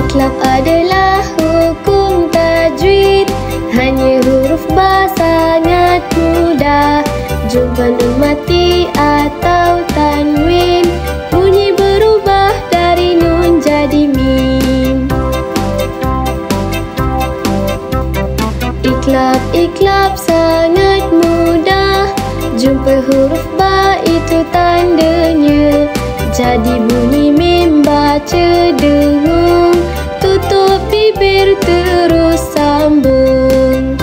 Iklab adalah hukum tajwid, hanya huruf ba sangat mudah. Jumpa nun mati atau tanwin, bunyi berubah dari nun jadi mim. Iklab sangat mudah, jumpa huruf ba itu tandanya. Jadi bunyi mim baca dengung, tutup bibir terus sambung.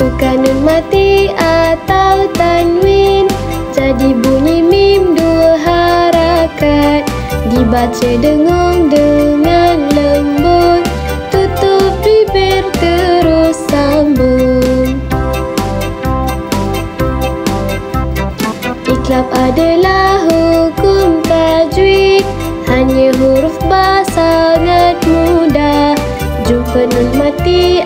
Tukar nun mati atau tanwin, jadi bunyi mim dua harakat. Dibaca dengung dengan lembut, tutup bibir terus sambung. Iklab adalah hukum tajwid, hanya huruf ba sangat mudah. Jumpa nun mati